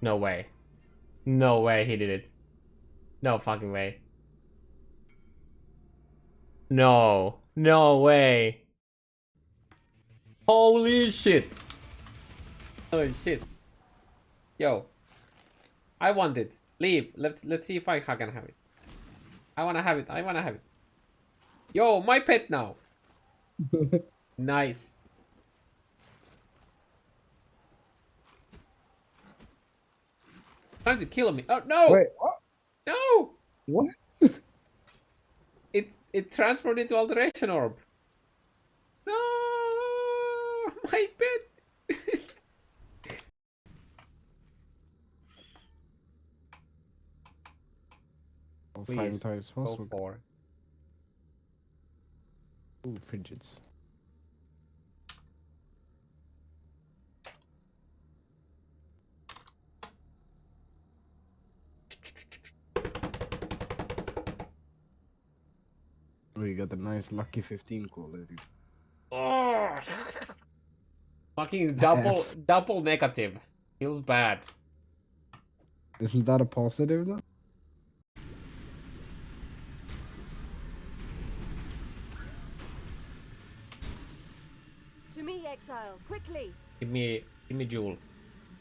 No way. No way he did it. No fucking way. No. No way. Holy shit. Holy shit. Yo. I want it. Leave. Let's see if I can have it. I wanna have it. I wanna have it. Yo, my pet now. Nice. Trying to kill me. Oh no! Wait, what? No! What? It transformed into alteration orb. No! My pet! Oh, Please 5 times go faster. for. Ooh, fidgets. Oh, you got the nice lucky 15 quality. Oh! Fucking F. double negative. Feels bad. Isn't that a positive though? To me, Exile, quickly! Give me jewel.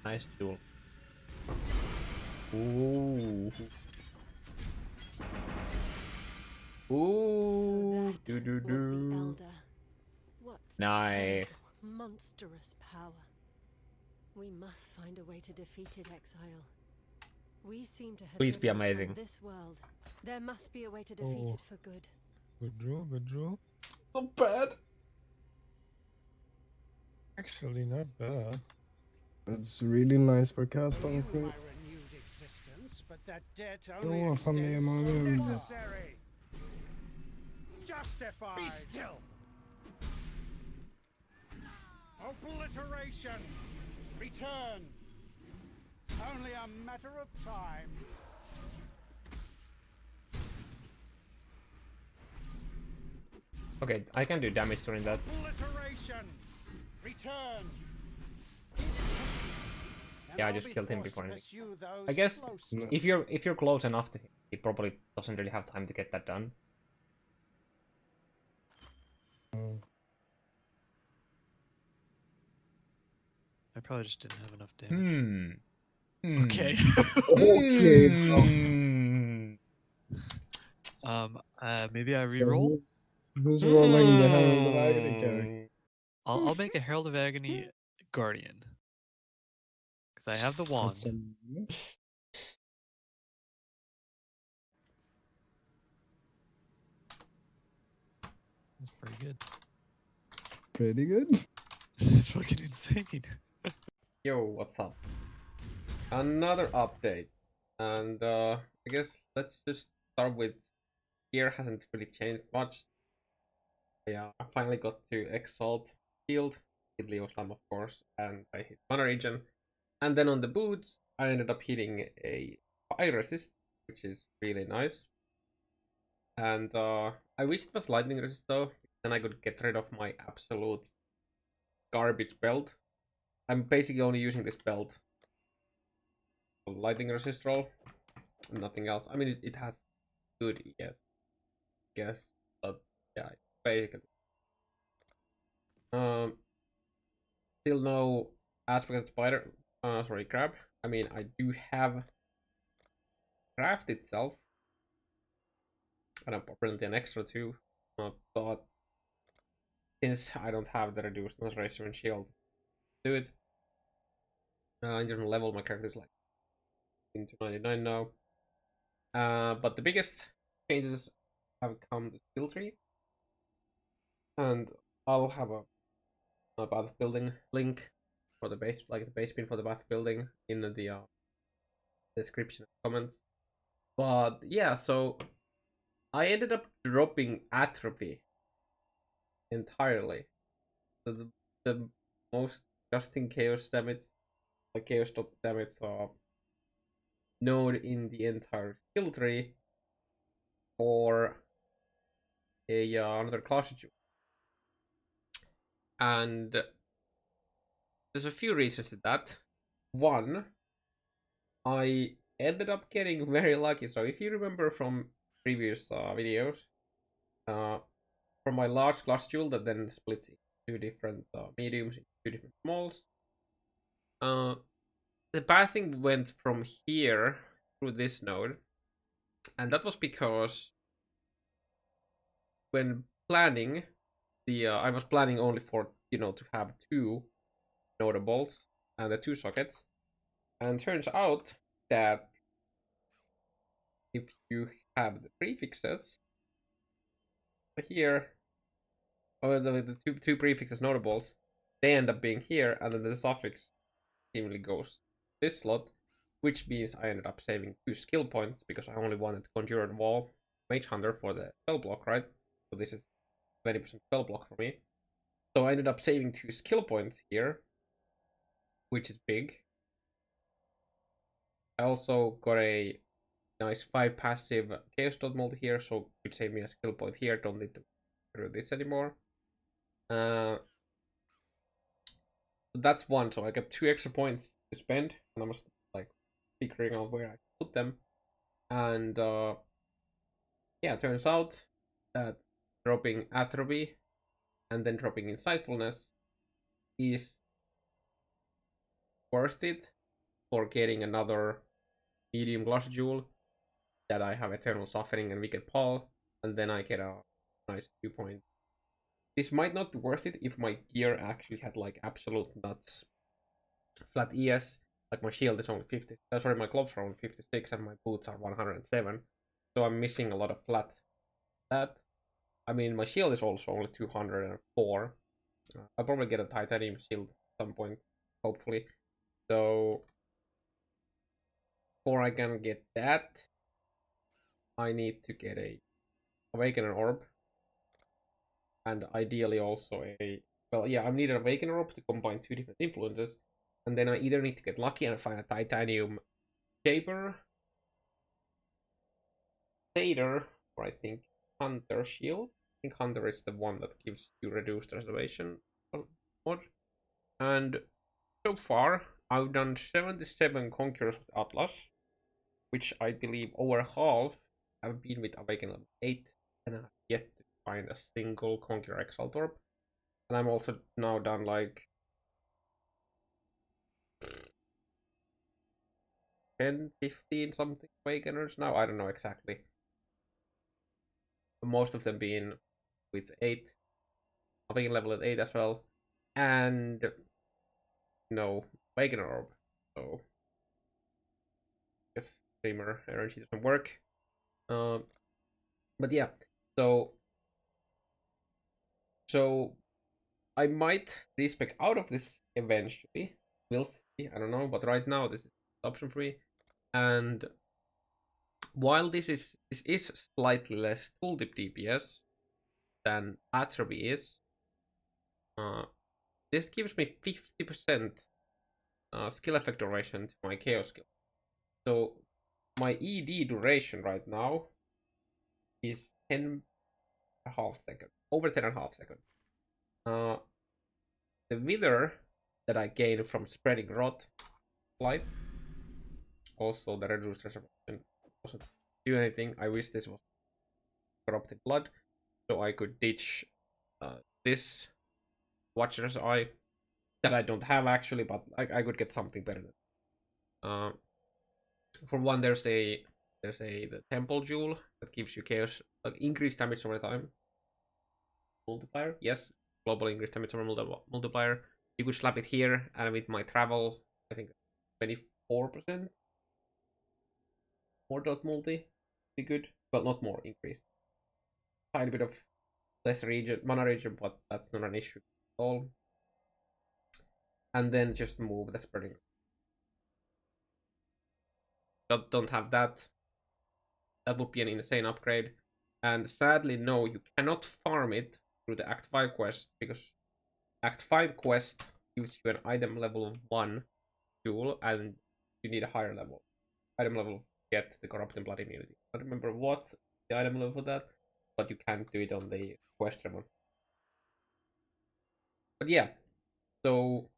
Nice jewel. Ooh. Ooh. So that Do do was the do. Elder. What Nice. terrible, monstrous power. We must find a way to defeat it, Exile. We seem to have Please be driven it amazing. from this world. There must be a way to defeat Oh. it for good. Good draw, good draw. Not bad. Actually, not bad. That's really nice for cast on My crit. renewed existence, but that debt Jo, only vad fan är extends man so med? necessary. Justified. Be still. Obliteration. Return. Only a matter of time. Okay, I can do damage during that. Obliteration. Return. Yeah, I just killed him before anything. I guess if you're close enough to him, he probably doesn't really have time to get that done. I probably just didn't have enough damage. Okay. Okay, bro. Maybe I re-roll. Who's rolling the Herald of Agony character? I'll make a Herald of Agony Guardian. Because I have the wand. That's pretty good. Pretty good. It's fucking insane. Yo, what's up? Another update. And I guess let's just start with gear hasn't really changed much. Yeah, I finally got to Exalt Field, hit Leo Slam of course, and I hit Mana Region. And then on the boots, I ended up hitting a Fire Resist, which is really nice. And I wish it was Lightning Resist though, then I could get rid of my absolute garbage belt. I'm basically only using this belt for Lightning Resist roll, nothing else. I mean, it has good, yes, but yeah, basically. Still no aspect of spider. Sorry, crab. I mean, I do have craft itself, and I'm apparently an extra too. But since I don't have the reduced ratio and shield, do it. In terms of level, my character is like into 99 now. But the biggest changes have come to skill tree, and I'll have a path building link for the base, like the base pin for the path building in the description comments. But yeah, so I ended up dropping atrophy entirely. So the most justing chaos damage, like chaos dot damage node in the entire skill tree for a another class situation. And there's a few reasons to that. One, I ended up getting very lucky. So if you remember from previous videos, from my large glass jewel that then splits into two different mediums, two different smalls. The pathing went from here through this node, and that was because when planning, I was planning only for to have two notables and the two sockets, and turns out that if you have the prefixes here, or the two prefixes notables, they end up being here, and then the suffix seemingly goes this slot, which means I ended up saving 2 skill points because I only wanted Conjured Wall Mage Hunter for the spell block, right? So this is 20% spell block for me. So I ended up saving 2 skill points here, which is big. I also got a nice 5 passive Chaos Dot Multi here, so could save me a skill point here. Don't need to do this anymore. So that's one. So I got 2 extra points to spend, and I was like figuring out where I put them. And yeah, it turns out that dropping Atrophy and then dropping Insightfulness is worth it for getting another medium glass jewel that I have Eternal Softening and Wicked Paw, and then I get a nice 2 point. This might not be worth it if my gear actually had like absolute nuts flat ES. Like my shield is only 50. Sorry, my gloves are only 56 and my boots are 107. So I'm missing a lot of flat. I mean, my shield is also only 204. I'll probably get a titanium shield at some point, hopefully. So before I can get that, I need to get a Awakener Orb. And ideally also I need an Awakener Orb to combine 2 different influences. And then I either need to get lucky and find a titanium Shaper, Satyr, or I think Hunter Shield. I think Hunter is the one that gives you reduced reservation mod. And so far, I've done 77 Conquerors with Atlas, which I believe over half have been with Awaken level 8, and I have yet to find a single Conqueror Exile Orb. And I'm also now done like 10, 15 something Awakeners now. I don't know exactly. Most of them being with 8. Awaken level at 8 as well. And no Awakener Orb. So I guess Streamer energy doesn't work. But yeah, so I might respec out of this eventually. We'll see. I don't know, but right now this is option free. And while this is slightly less tooltip DPS than Atrophy is, this gives me 50% skill effect duration to my Chaos skill. So my ED duration right now is 10.5 seconds, over 10.5 seconds. The Wither that I gained from spreading Rot Light, also the reduced reservation, doesn't do anything. I wish this was Corrupted Blood, so I could ditch this Watcher's Eye that I don't have actually, but I could get something better. For one, there's the Temple Jewel that gives you chaos, like increased damage over time. Multiplier, yes, global increased damage over multiplier. You could slap it here, and with my travel, I think 24% more dot multi be good, but not more increased. Tiny bit of less mana region, but that's not an issue at all. And then just move the spreading. Don't have that. That would be an insane upgrade. And sadly, no, you cannot farm it through the Act 5 quest, because Act 5 quest gives you an item level 1 jewel, and you need a higher level. Item level to get the Corrupted Blood immunity. I don't remember what the item level for that, but you can't do it on the quest level. But yeah, so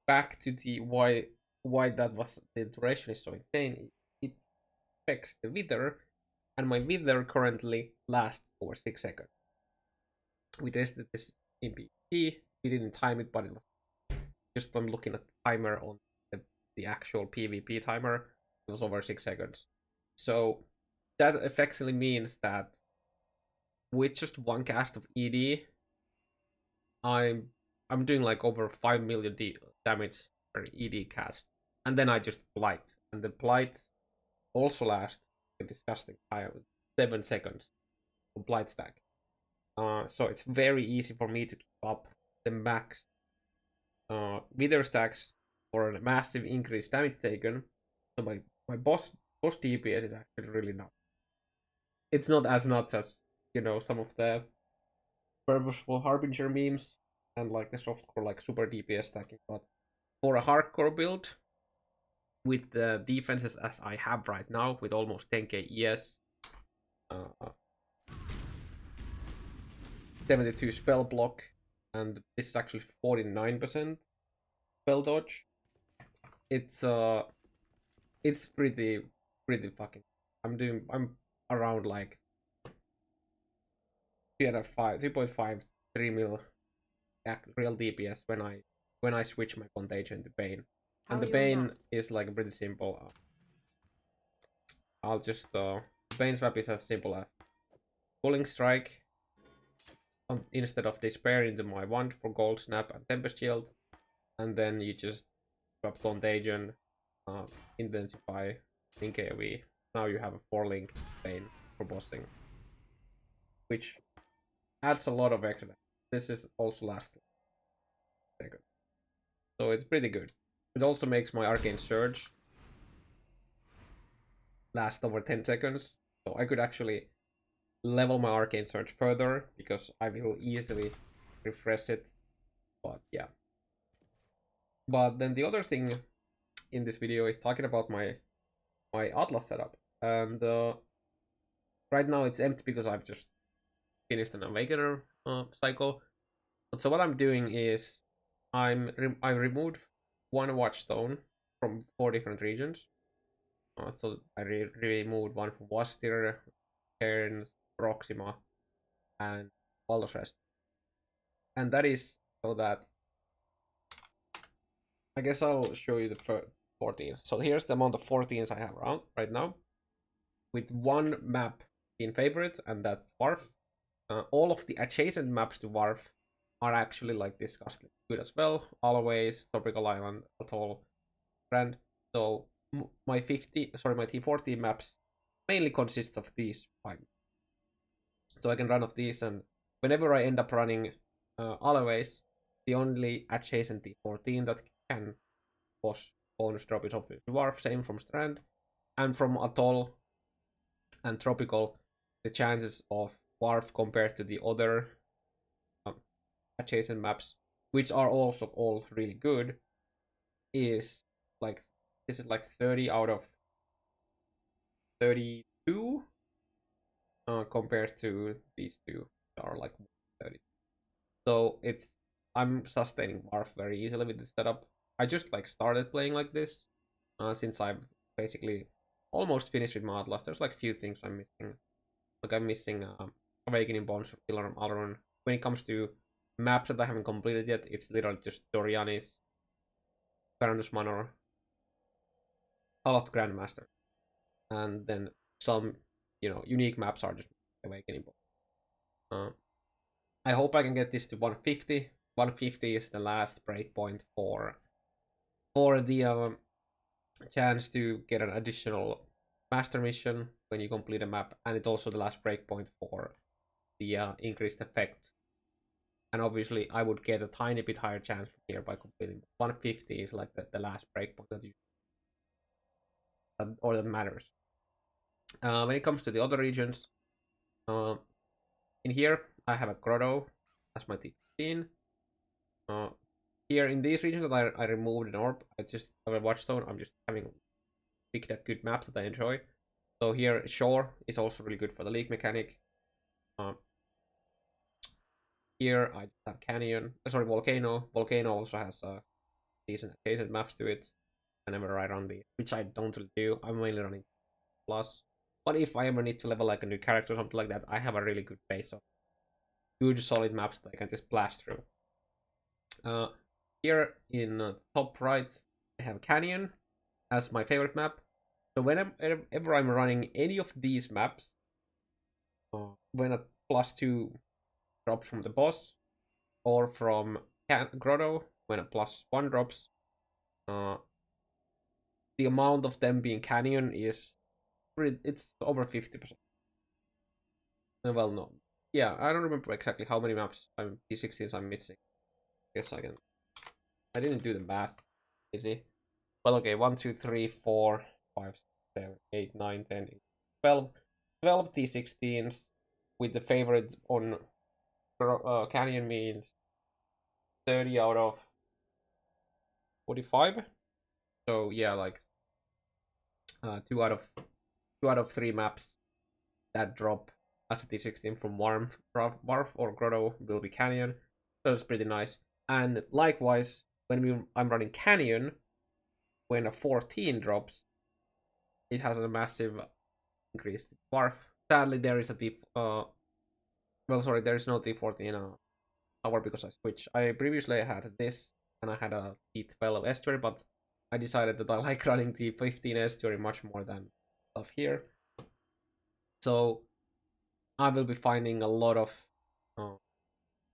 back to the why why that was the duration is so insane. It affects the wither, and my wither currently lasts over 6 seconds. We tested this in PvP. We didn't time it, but it was just from looking at the timer on the actual PvP timer, it was over 6 seconds. So that effectively means that with just one cast of ED, I'm doing like over 5 million damage per ED cast, and then I just blight, and the blight also lasts a disgusting time, 7 seconds for blight stack. So it's very easy for me to keep up the max wither stacks for a massive increased damage taken. So my boss DPS is actually really nuts. It's not as nuts as, you know, some of the purposeful Harbinger memes and like the softcore like super DPS stacking, but for a hardcore build with the defenses as I have right now, with almost 10k ES, 72 spell block, and this is actually 49% spell dodge. It's pretty fucking. I'm around like 2.5, 3 mil real DPS when I switch my contagion to Bane. And the Bane is like pretty simple. I'll just Bane swap is as simple as Pulling Strike instead of Despair into my wand for Gold Snap and Tempest Shield, and then you just swap Contagion, Intensify, Link AoE. Now you have a 4-link Bane for bossing, which adds a lot of extra. This is also last second, so it's pretty good. It also makes my Arcane Surge last over 10 seconds, so I could actually level my Arcane Surge further because I will easily refresh it. But yeah. But then the other thing in this video is talking about my Atlas setup, and right now it's empty because I've just finished an Awakener cycle. But so what I'm doing is I removed one Watchstone from 4 different regions. So I removed one from Wastir, Cairns, Proxima, and Baldur's Rest. And that is so that I guess I'll show you the 14. So here's the amount of 14s I have around right now, with one map in favorite, and that's Wharf. All of the adjacent maps to Wharf are actually like disgustingly good as well. Always, Tropical Island, Atoll, Grand. So my T14 maps mainly consists of these 5. So I can run off these, and whenever I end up running Always, the only adjacent T14 that can boss bonus drop is obviously Wharf, same from Strand, and from Atoll and Tropical, the chances of Wharf compared to the other adjacent maps, which are also all really good, is like, this is like 30 out of 32 compared to these two that are like 30. So I'm sustaining Wharf very easily with this setup. I just like started playing like this since I've basically almost finished with my Atlas. There's like a few things I'm missing. Like I'm missing Awakening Bonds, Pillar Alaron. When it comes to maps that I haven't completed yet, it's literally just Dorianis, Carandus Manor, Halot Grandmaster, and then some, you know, unique maps are just Awakening Bonds. I hope I can get this to 150. 150 is the last breakpoint for the chance to get an additional master mission when you complete a map, and it's also the last breakpoint for the increased effect. And obviously I would get a tiny bit higher chance from here by completing. 150 is like the last breakpoint that matters. When it comes to the other regions, in here I have a Grotto as my T15. Here in these regions that I removed an orb, I just have a Watchstone. I'm just having picked a good map that I enjoy. So here Shore is also really good for the league mechanic. Here I have Canyon, Volcano. Volcano also has decent adjacent maps to it. whenever I run the, which I don't really do. I'm mainly running plus. But if I ever need to level like a new character or something like that, I have a really good base of good solid maps that I can just blast through. Here in top right, I have Canyon as my favorite map. So whenever I'm running any of these maps, when a +2 drops from the boss, or from Grotto, when a +1 drops, the amount of them being Canyon is it's over 50%. Well, no. Yeah, I don't remember exactly how many maps P16s I'm missing. Guess I can. I didn't do the math. Easy. Well, okay, 1, 2, 3, 4, 5, 6, 7, 8, 9, 10, 12. 12 T16s with the favorite on Canyon means 30 out of 45. So yeah, like 2 out of 3 maps that drop as a T16 from Warf or Grotto will be Canyon. So it's pretty nice. And likewise, when I'm running Canyon, when a 14 drops, it has a massive increase. Warf. Sadly, there is a there is no T14 hour because I switched. I previously had this and I had a T12 estuary, but I decided that I like running T15 estuary much more than stuff here. So I will be finding a lot of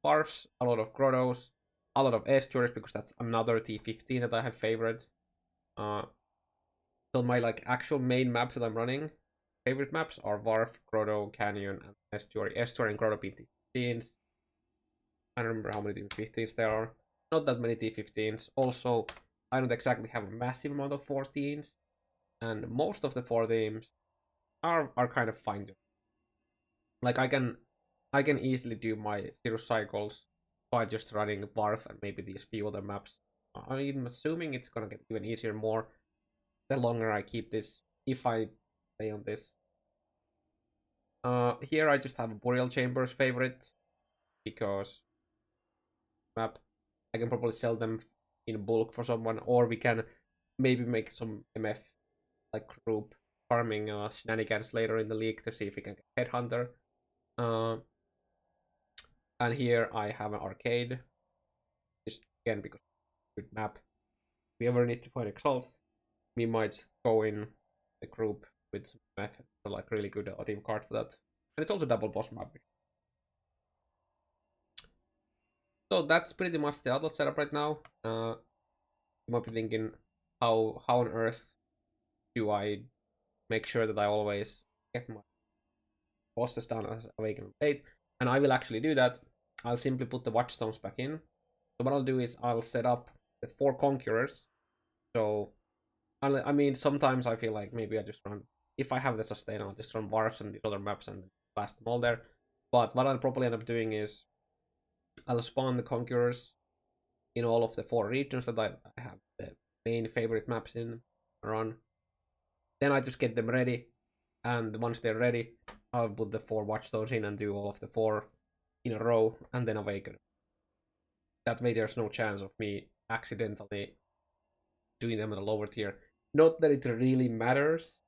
Warfs, a lot of Grottos, a lot of estuaries because that's another T15 that I have favored. So my like actual main maps that I'm running, favorite maps are Warf, Grotto, Canyon, and Estuary. Estuary and Grotto T15s. I don't remember how many T15s there are. Not that many T15s. Also, I don't exactly have a massive amount of 14s. And most of the 14s are kind of fine. Like I can easily do my 0 cycles by just running Warf and maybe these few other maps. I'm assuming it's gonna get even easier more the longer I keep this, if I stay on this. Here I just have a Boreal Chambers favorite, because map, I can probably sell them in bulk for someone, or we can maybe make some MF like group farming shenanigans later in the league to see if we can get Headhunter. And here I have an Arcade, just again because it's a good map. If we ever need to find Exalts, we might go in the group with some MF, like really good team card for that. And it's also double boss map. So that's pretty much the outlet setup right now. You might be thinking, how on earth do I make sure that I always get my bosses down as Awaken 8? And I will actually do that. I'll simply put the Watchstones back in. So what I'll do is I'll set up the 4 Conquerors. So, I mean, sometimes I feel like maybe I just run, if I have the sustain, I'll just run Warfs and the other maps and blast them all there. But what I'll probably end up doing is I'll spawn the Conquerors in all of the 4 regions that I have the main favorite maps in run. Then I just get them ready, and once they're ready, I'll put the 4 Watchstones in and do all of the 4 in a row, and then Awaken. That way there's no chance of me accidentally doing them at a lower tier. Not that it really matters,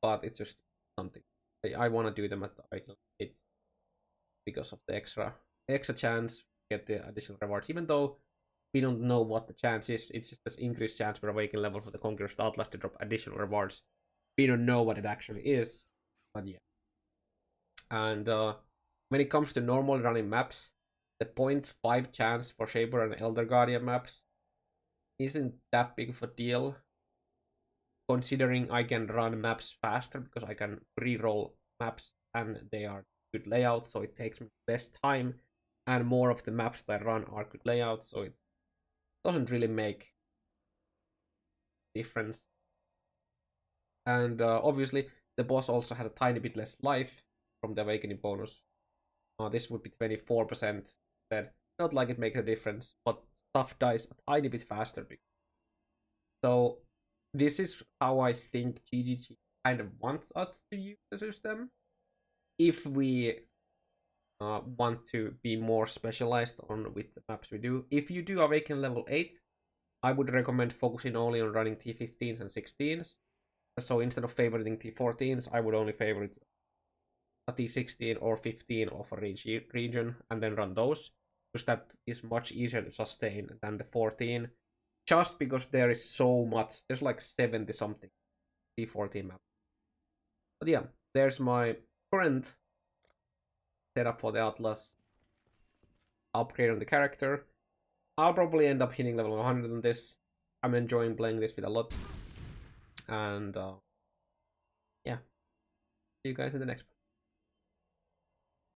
but it's just something. I want to do them at the Awaken 8 because of the extra chance to get the additional rewards. Even though we don't know what the chance is, it's just this increased chance per Awaken level for the Conquerors to Outlast to drop additional rewards. We don't know what it actually is, but yeah. And when it comes to normal running maps, the 0.5 chance for Shaper and Elder Guardian maps isn't that big of a deal, considering I can run maps faster because I can re-roll maps and they are good layouts, so it takes me less time, and more of the maps that I run are good layouts, so it doesn't really make difference. And obviously the boss also has a tiny bit less life from the Awakening bonus. This would be 24%. Then not like it makes a difference, but stuff dies a tiny bit faster. So this is how I think GGG kind of wants us to use the system. If we want to be more specialized on with the maps we do. If you do Awaken level 8, I would recommend focusing only on running T15s and 16s. So instead of favoriting T14s, I would only favorite a T16 or 15 of a region and then run those, because that is much easier to sustain than the 14, just because there is so much. There's like 70 something T14 map. But yeah, there's my current setup for the Atlas. Upgrade on the character. I'll probably end up hitting level 100 on this. I'm enjoying playing this with a lot. And yeah, see you guys in the next one.